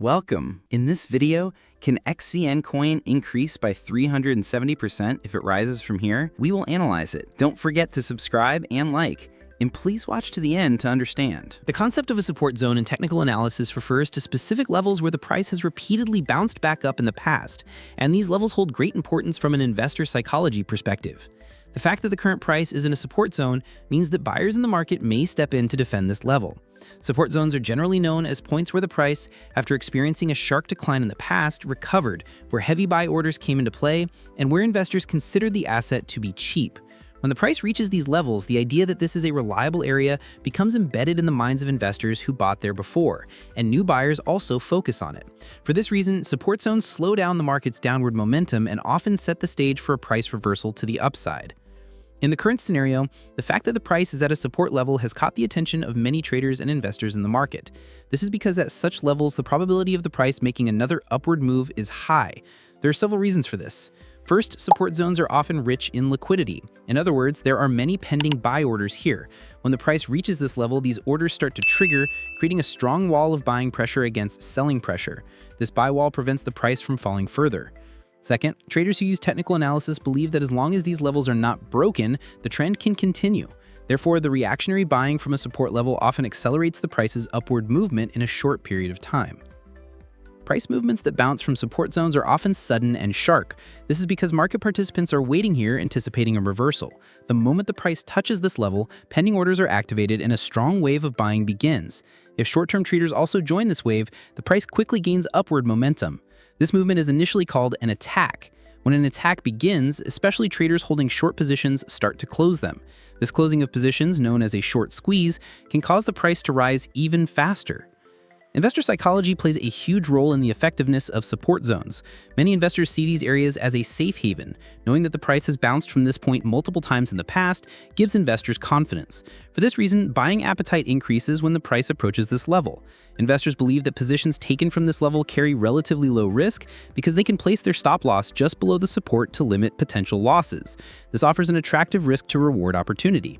Welcome! In this video, can XCN coin increase by 370% if it rises from here? We will analyze it. Don't forget to subscribe and like, and please watch to the end to understand. The concept of a support zone in technical analysis refers to specific levels where the price has repeatedly bounced back up in the past, and these levels hold great importance from an investor psychology perspective. The fact that the current price is in a support zone means that buyers in the market may step in to defend this level. Support zones are generally known as points where the price, after experiencing a sharp decline in the past, recovered, where heavy buy orders came into play, and where investors considered the asset to be cheap. When the price reaches these levels, the idea that this is a reliable area becomes embedded in the minds of investors who bought there before, and new buyers also focus on it. For this reason, support zones slow down the market's downward momentum and often set the stage for a price reversal to the upside. In the current scenario, the fact that the price is at a support level has caught the attention of many traders and investors in the market. This is because at such levels, the probability of the price making another upward move is high. There are several reasons for this. First, support zones are often rich in liquidity. In other words, there are many pending buy orders here. When the price reaches this level, these orders start to trigger, creating a strong wall of buying pressure against selling pressure. This buy wall prevents the price from falling further. Second, traders who use technical analysis believe that as long as these levels are not broken, the trend can continue. Therefore, the reactionary buying from a support level often accelerates the price's upward movement in a short period of time. Price movements that bounce from support zones are often sudden and sharp. This is because market participants are waiting here anticipating a reversal. The moment the price touches this level, pending orders are activated and a strong wave of buying begins. If short-term traders also join this wave, the price quickly gains upward momentum. This movement is initially called an attack. When an attack begins, especially traders holding short positions start to close them. This closing of positions, known as a short squeeze, can cause the price to rise even faster. Investor psychology plays a huge role in the effectiveness of support zones. Many investors see these areas as a safe haven. Knowing that the price has bounced from this point multiple times in the past gives investors confidence. For this reason, buying appetite increases when the price approaches this level. Investors believe that positions taken from this level carry relatively low risk because they can place their stop loss just below the support to limit potential losses. This offers an attractive risk-to-reward opportunity.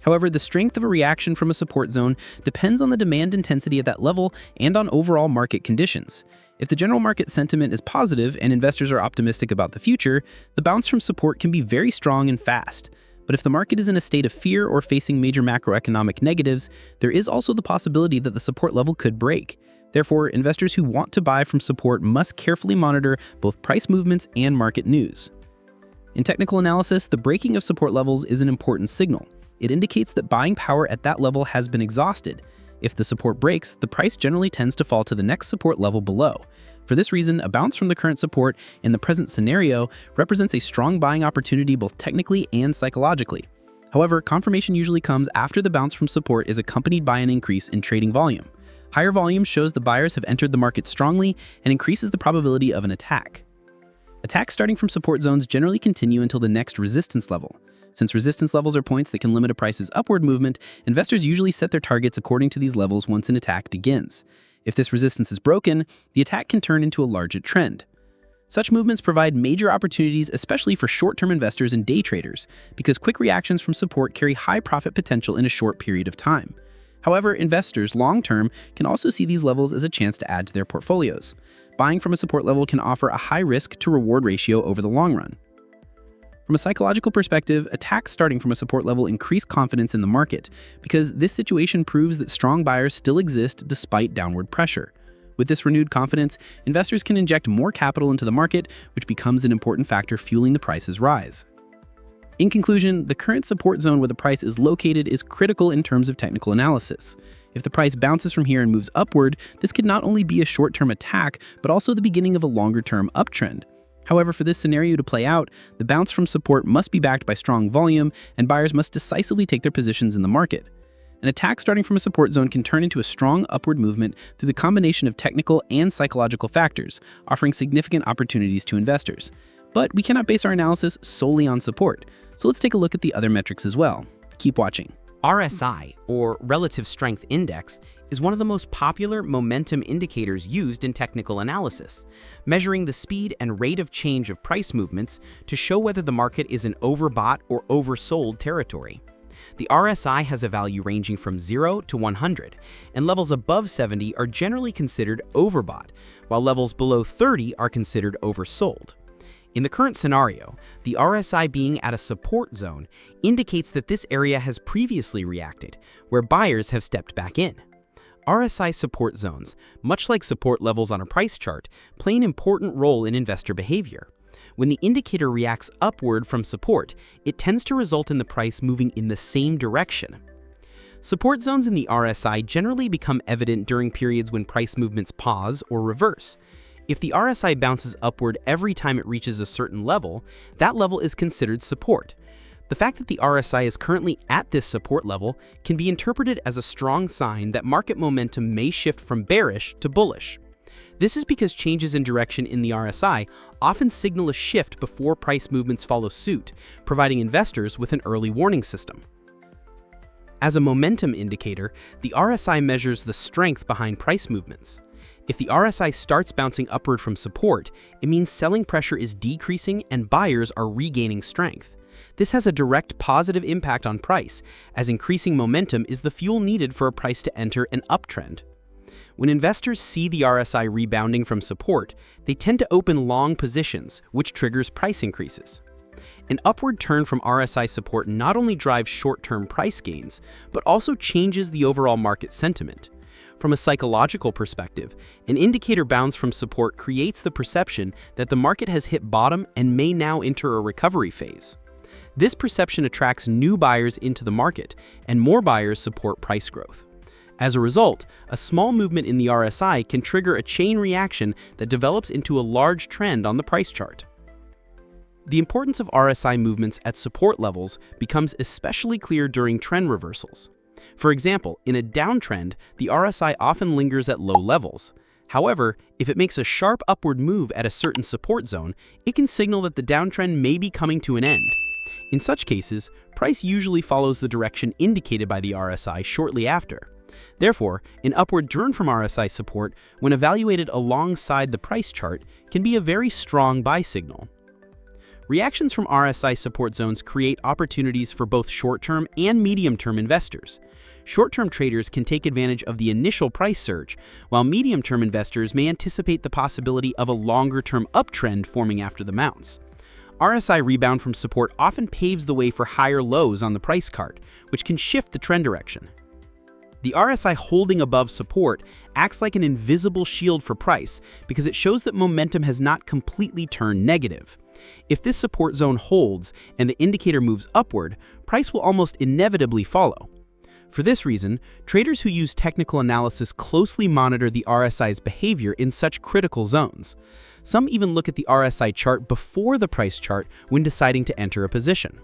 However, the strength of a reaction from a support zone depends on the demand intensity at that level and on overall market conditions. If the general market sentiment is positive and investors are optimistic about the future, the bounce from support can be very strong and fast. But if the market is in a state of fear or facing major macroeconomic negatives, there is also the possibility that the support level could break. Therefore, investors who want to buy from support must carefully monitor both price movements and market news. In technical analysis, the breaking of support levels is an important signal. It indicates that buying power at that level has been exhausted. If the support breaks, the price generally tends to fall to the next support level below. For this reason, a bounce from the current support in the present scenario represents a strong buying opportunity both technically and psychologically. However, confirmation usually comes after the bounce from support is accompanied by an increase in trading volume. Higher volume shows the buyers have entered the market strongly and increases the probability of an attack. Attacks starting from support zones generally continue until the next resistance level. Since resistance levels are points that can limit a price's upward movement, investors usually set their targets according to these levels once an attack begins. If this resistance is broken, the attack can turn into a larger trend. Such movements provide major opportunities, especially for short-term investors and day traders, because quick reactions from support carry high profit potential in a short period of time. However, investors long-term can also see these levels as a chance to add to their portfolios. Buying from a support level can offer a high risk-to-reward ratio over the long run. From a psychological perspective, attacks starting from a support level increase confidence in the market because this situation proves that strong buyers still exist despite downward pressure. With this renewed confidence, investors can inject more capital into the market, which becomes an important factor fueling the price's rise. In conclusion, the current support zone where the price is located is critical in terms of technical analysis. If the price bounces from here and moves upward, this could not only be a short-term attack, but also the beginning of a longer-term uptrend. However, for this scenario to play out, the bounce from support must be backed by strong volume, and buyers must decisively take their positions in the market. An attack starting from a support zone can turn into a strong upward movement through the combination of technical and psychological factors, offering significant opportunities to investors. But we cannot base our analysis solely on support, so let's take a look at the other metrics as well. Keep watching. RSI, or Relative Strength Index, is one of the most popular momentum indicators used in technical analysis, measuring the speed and rate of change of price movements to show whether the market is in overbought or oversold territory. The RSI has a value ranging from 0 to 100, and levels above 70 are generally considered overbought, while levels below 30 are considered oversold. In the current scenario, the RSI being at a support zone indicates that this area has previously reacted, where buyers have stepped back in. RSI support zones, much like support levels on a price chart, play an important role in investor behavior. When the indicator reacts upward from support, it tends to result in the price moving in the same direction. Support zones in the RSI generally become evident during periods when price movements pause or reverse. If the RSI bounces upward every time it reaches a certain level, that level is considered support. The fact that the RSI is currently at this support level can be interpreted as a strong sign that market momentum may shift from bearish to bullish. This is because changes in direction in the RSI often signal a shift before price movements follow suit, providing investors with an early warning system. As a momentum indicator, the RSI measures the strength behind price movements. If the RSI starts bouncing upward from support, it means selling pressure is decreasing and buyers are regaining strength. This has a direct positive impact on price, as increasing momentum is the fuel needed for a price to enter an uptrend. When investors see the RSI rebounding from support, they tend to open long positions, which triggers price increases. An upward turn from RSI support not only drives short-term price gains, but also changes the overall market sentiment. From a psychological perspective, an indicator bounce from support creates the perception that the market has hit bottom and may now enter a recovery phase. This perception attracts new buyers into the market, and more buyers support price growth. As a result, a small movement in the RSI can trigger a chain reaction that develops into a large trend on the price chart. The importance of RSI movements at support levels becomes especially clear during trend reversals. For example, in a downtrend, the RSI often lingers at low levels. However, if it makes a sharp upward move at a certain support zone, it can signal that the downtrend may be coming to an end. In such cases, price usually follows the direction indicated by the RSI shortly after. Therefore, an upward turn from RSI support, when evaluated alongside the price chart, can be a very strong buy signal. Reactions from RSI support zones create opportunities for both short-term and medium-term investors. Short-term traders can take advantage of the initial price surge, while medium-term investors may anticipate the possibility of a longer-term uptrend forming after the bounce. RSI rebound from support often paves the way for higher lows on the price chart, which can shift the trend direction. The RSI holding above support acts like an invisible shield for price because it shows that momentum has not completely turned negative. If this support zone holds and the indicator moves upward, price will almost inevitably follow. For this reason, traders who use technical analysis closely monitor the RSI's behavior in such critical zones. Some even look at the RSI chart before the price chart when deciding to enter a position.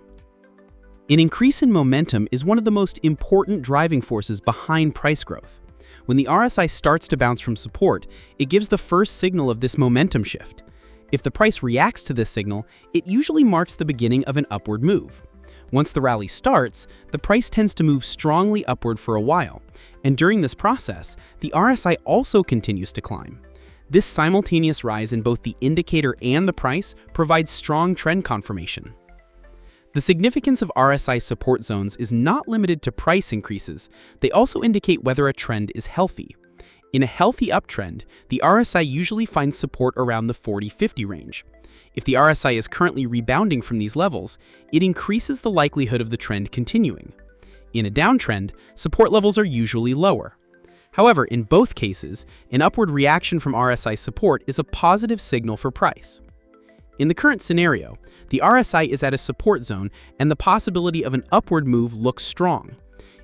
An increase in momentum is one of the most important driving forces behind price growth. When the RSI starts to bounce from support, it gives the first signal of this momentum shift. If the price reacts to this signal, it usually marks the beginning of an upward move. Once the rally starts, the price tends to move strongly upward for a while, and during this process, the RSI also continues to climb. This simultaneous rise in both the indicator and the price provides strong trend confirmation. The significance of RSI support zones is not limited to price increases. They also indicate whether a trend is healthy. In a healthy uptrend, the RSI usually finds support around the 40-50 range. If the RSI is currently rebounding from these levels, it increases the likelihood of the trend continuing. In a downtrend, support levels are usually lower. However, in both cases, an upward reaction from RSI support is a positive signal for price. In the current scenario, the RSI is at a support zone and the possibility of an upward move looks strong.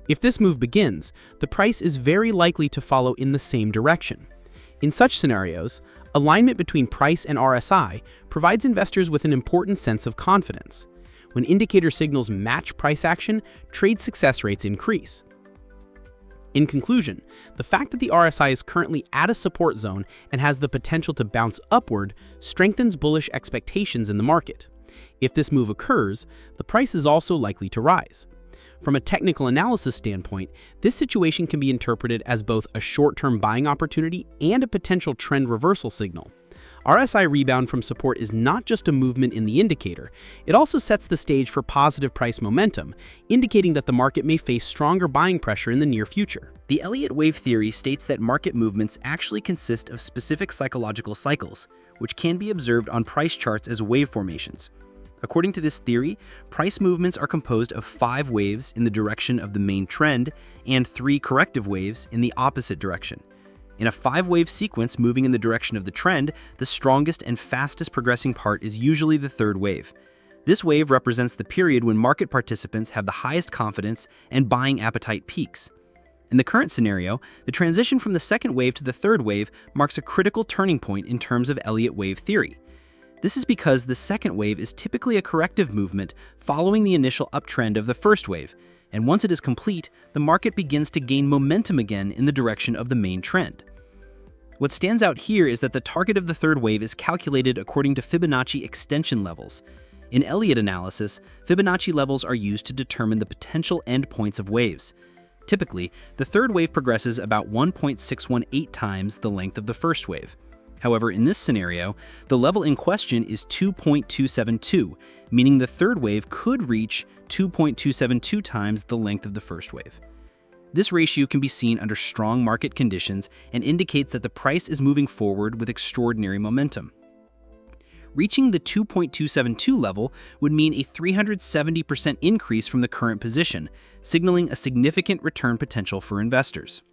If this move begins, the price is very likely to follow in the same direction. In such scenarios, alignment between price and RSI provides investors with an important sense of confidence. When indicator signals match price action, trade success rates increase. In conclusion, the fact that the RSI is currently at a support zone and has the potential to bounce upward strengthens bullish expectations in the market. If this move occurs, the price is also likely to rise. From a technical analysis standpoint, this situation can be interpreted as both a short-term buying opportunity and a potential trend reversal signal. RSI rebound from support is not just a movement in the indicator, it also sets the stage for positive price momentum, indicating that the market may face stronger buying pressure in the near future. The Elliott wave theory states that market movements actually consist of specific psychological cycles, which can be observed on price charts as wave formations. According to this theory, price movements are composed of 5 waves in the direction of the main trend and 3 corrective waves in the opposite direction. In a 5-wave sequence moving in the direction of the trend, the strongest and fastest progressing part is usually the 3rd wave. This wave represents the period when market participants have the highest confidence and buying appetite peaks. In the current scenario, the transition from the 2nd wave to the 3rd wave marks a critical turning point in terms of Elliott wave theory. This is because the 2nd wave is typically a corrective movement following the initial uptrend of the 1st wave, and once it is complete, the market begins to gain momentum again in the direction of the main trend. What stands out here is that the target of the 3rd wave is calculated according to Fibonacci extension levels. In Elliott analysis, Fibonacci levels are used to determine the potential endpoints of waves. Typically, the 3rd wave progresses about 1.618 times the length of the 1st wave. However, in this scenario, the level in question is 2.272, meaning the 3rd wave could reach 2.272 times the length of the 1st wave. This ratio can be seen under strong market conditions and indicates that the price is moving forward with extraordinary momentum. Reaching the 2.272 level would mean a 370% increase from the current position, signaling a significant return potential for investors.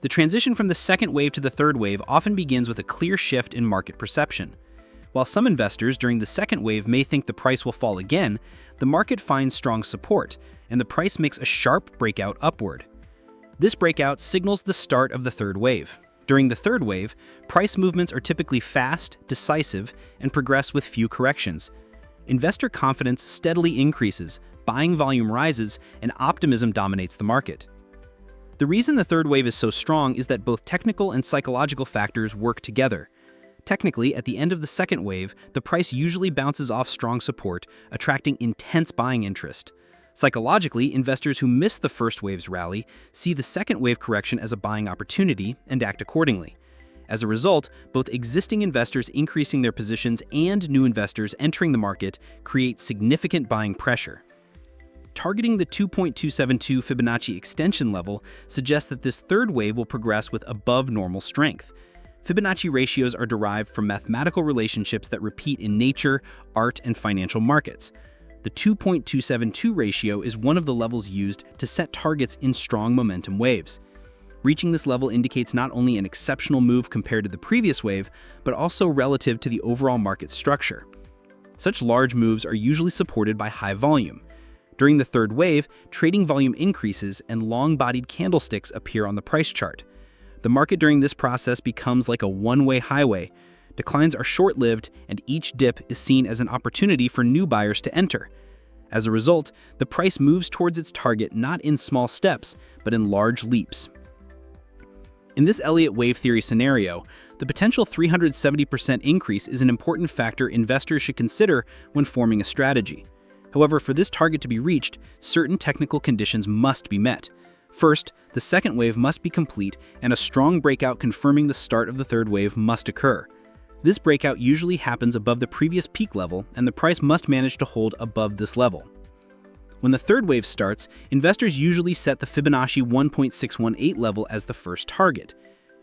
The transition from the 2nd wave to the 3rd wave often begins with a clear shift in market perception. While some investors during the 2nd wave may think the price will fall again, the market finds strong support, and the price makes a sharp breakout upward. This breakout signals the start of the 3rd wave. During the 3rd wave, price movements are typically fast, decisive, and progress with few corrections. Investor confidence steadily increases, buying volume rises, and optimism dominates the market. The reason the 3rd wave is so strong is that both technical and psychological factors work together. Technically, at the end of the 2nd wave, the price usually bounces off strong support, attracting intense buying interest. Psychologically, investors who miss the 1st wave's rally see the 2nd wave correction as a buying opportunity and act accordingly. As a result, both existing investors increasing their positions and new investors entering the market create significant buying pressure. Targeting the 2.272 Fibonacci extension level suggests that this 3rd wave will progress with above normal strength. Fibonacci ratios are derived from mathematical relationships that repeat in nature, art, and financial markets. The 2.272 ratio is one of the levels used to set targets in strong momentum waves. Reaching this level indicates not only an exceptional move compared to the previous wave, but also relative to the overall market structure. Such large moves are usually supported by high volume. During the 3rd wave, trading volume increases and long-bodied candlesticks appear on the price chart. The market during this process becomes like a one-way highway. Declines are short-lived, and each dip is seen as an opportunity for new buyers to enter. As a result, the price moves towards its target not in small steps, but in large leaps. In this Elliott wave theory scenario, the potential 370% increase is an important factor investors should consider when forming a strategy. However, for this target to be reached, certain technical conditions must be met. First, the 2nd wave must be complete, and a strong breakout confirming the start of the 3rd wave must occur. This breakout usually happens above the previous peak level, and the price must manage to hold above this level. When the 3rd wave starts, investors usually set the Fibonacci 1.618 level as the first target.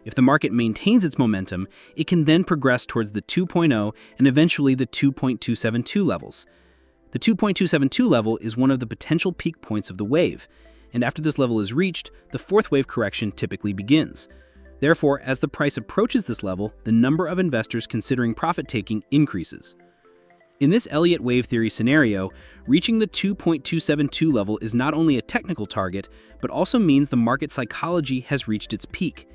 If the market maintains its momentum, it can then progress towards the 2.0 and eventually the 2.272 levels. The 2.272 level is one of the potential peak points of the wave, and after this level is reached, the 4th wave correction typically begins. Therefore, as the price approaches this level, the number of investors considering profit-taking increases. In this Elliott wave theory scenario, reaching the 2.272 level is not only a technical target, but also means the market psychology has reached its peak.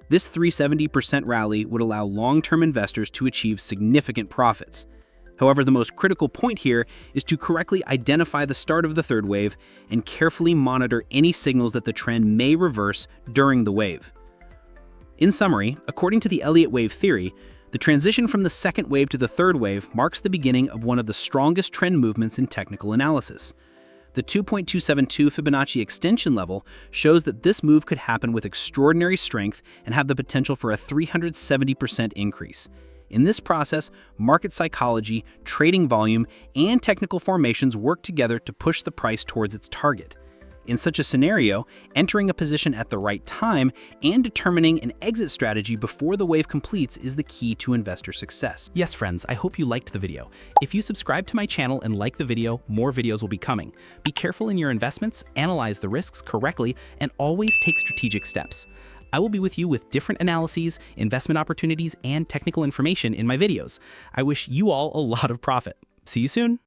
This 370% rally would allow long-term investors to achieve significant profits. However, the most critical point here is to correctly identify the start of the 3rd wave and carefully monitor any signals that the trend may reverse during the wave. In summary, according to the Elliott wave theory, the transition from the 2nd wave to the 3rd wave marks the beginning of one of the strongest trend movements in technical analysis. The 2.272 Fibonacci extension level shows that this move could happen with extraordinary strength and have the potential for a 370% increase. In this process, market psychology, trading volume, and technical formations work together to push the price towards its target. In such a scenario, entering a position at the right time and determining an exit strategy before the wave completes is the key to investor success. Yes, friends, I hope you liked the video. If you subscribe to my channel and like the video, more videos will be coming. Be careful in your investments, analyze the risks correctly, and always take strategic steps. I will be with you with different analyses, investment opportunities, and technical information in my videos. I wish you all a lot of profit. See you soon.